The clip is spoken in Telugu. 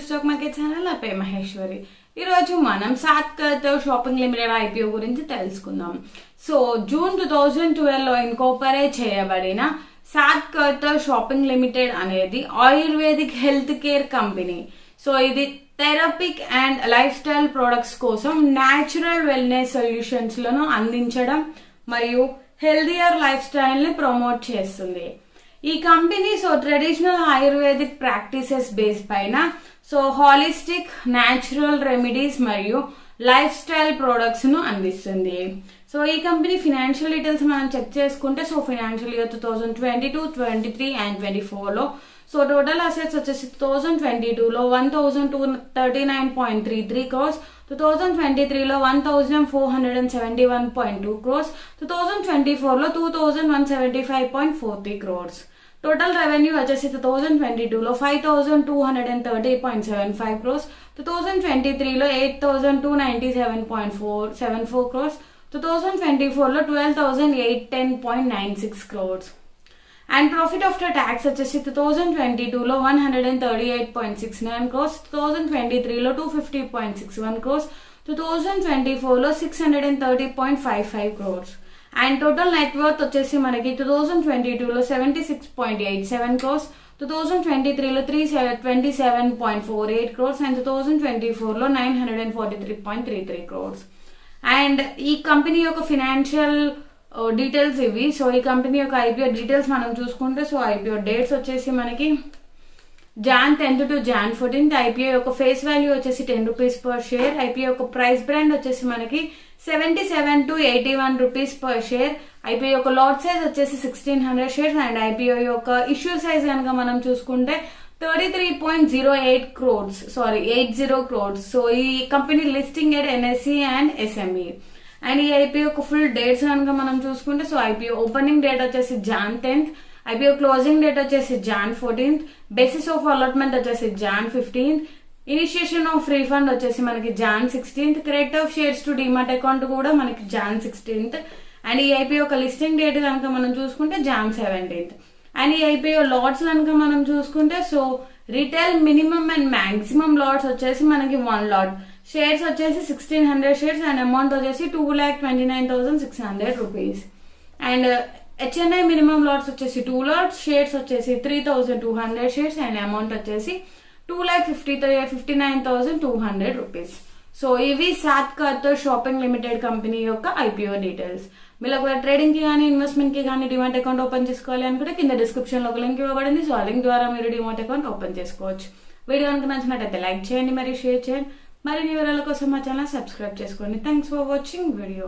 స్టాక్ మార్కెట్ ఛానల్ నా పేరు మహేశ్వరి. ఈరోజు మనం సాత్ కర్తర్ షాపింగ్ లిమిటెడ్ ఐపీఓ గురించి తెలుసుకుందాం. సో జూన్ 2012 లో ఇన్కార్పొరేట్ చేయబడిన సాత్ కర్తర్ షాపింగ్ లిమిటెడ్ అనేది ayurvedic health care company. So ఇది థెరపిక్ అండ్ లైఫ్ స్టైల్ ప్రొడక్ట్స్ కోసం న్యాచురల్ వెల్నెస్ సొల్యూషన్స్ లను అందించడం మరియు హెల్దియర్ లైఫ్ స్టైల్ ని ప్రమోట్ చేస్తుంది. ఈ company traditional ayurvedic practices base పైన హాలిస్టిక్ న్యాచురల్ రెమెడీస్ మరియు లైఫ్ స్టైల్ ప్రొడక్ట్స్ ను అందిస్తుంది. ఈ కంపెనీ ఫైనాన్షియల్ డీటెయిల్స్ మనం చెక్ చేసుకుంటే ఫైనాన్షియల్ ఇయర్ 2022, 23 అండ్ 24 లో టోటల్ అసెట్స్ వచ్చేసి 2022 లో 1239.33 crores, 2023 లో 1471.2 crores, 2024 లో 2175.43 crores. టోటల్ రెవెన్యూ వచ్చేసి 2022 లో 5230.75 crores, 2023 లో 8297.474 crores, 2024 లో 12810.96 crores. And profit after tax వచ్చేసి 2022 లో 138.69 crores, 2023 లో 250.61 crores, 2024 లో 630.55 crores. And total net worth వచ్చేసి మనకి 2022 లో 76.87 crores, 2023 లో 327.48 crores అండ్ 2024 లో 943.33 crores. అండ్ ఈ కంపెనీ యొక్క ఫైనాన్షియల్ డీటెయిల్స్ ఇవి. ఈ కంపెనీ యొక్క ఐపీఓ డీటెయిల్స్ మనం చూసుకుంటే ఐపీఓ డేట్స్ వచ్చేసి మనకి Jan 10th to Jan 14th. IPO యొక్క ఫేస్ వాల్యూ వచ్చేసి 10 rupees పర్ షేర్. ఐపీఓ యొక్క ప్రైస్ బ్రాండ్ వచ్చేసి మనకి 77 to 81 rupees per share. IPO యొక్క లాట్ సైజ్ వచ్చేసి 1600 షేర్స్. అండ్ ఐపీఓ యొక్క ఇష్యూ సైజ్ కనుక మనం చూసుకుంటే 33.08 crores, 80 crores. ఈ company listing at NSC and SME. And ఈ ఐపీఓ యొక్క ఫుల్ డేట్స్ కనుక మనం చూసుకుంటే ఐపీఓ ఓపెనింగ్ డేట్ వచ్చేసి Jan 10th, IPO closing date వచ్చేసి Jan 14th, basis of allotment వచ్చేసి Jan 15th, initiation of refund వచ్చేసి మనకి Jan 16th, credit of shares to demat account కూడా మనకి Jan 16th. అండ్ ఈ ఐపీఓ యొక్క లిస్టింగ్ డేట్ కనుక మనం చూసుకుంటే Jan 17th. అండ్ ఈ ఐపీఓ లాట్స్ కనుక మనం చూసుకుంటే retail minimum and maximum LADS వచ్చేసి మనకి 1 lot, షేర్స్ వచ్చేసి 1600 షేర్స్ అండ్ అమౌంట్ వచ్చేసి 2,29,600 rupees. And HNI minimum LADS వచ్చేసి 2 lots, షేర్స్ వచ్చేసి 3,200 షేర్స్ అండ్ అమౌంట్ వచ్చేసి 2,59,200 rupees. ఇవి సాత్ కర్తర్ షాపింగ్ లిమిటెడ్ కంపెనీ యొక్క ఐపీఓ డీటెయిల్స్. మీరు ఒకవేళ ట్రేడింగ్ కి కానీ ఇన్వెస్ట్మెంట్ కి కానీ డిమాట్ అకౌంట్ ఓపెన్ చేసుకోవాలి అనుకుంటే కింద డిస్క్రిప్షన్ లో ఒక లింక్ ఇవ్వబడింది. ఆ లింక్ ద్వారా మీరు డిమాట్ అకౌంట్ ఓపెన్ చేసుకోవచ్చు. వీడియో కనుక నచ్చినట్లయితే లైక్ చేయండి మరియు షేర్ చేయండి. మరిన్ని వివరాల కోసం మా ఛానల్ సబ్స్క్రైబ్ చేసుకోండి. Thanks for watching video.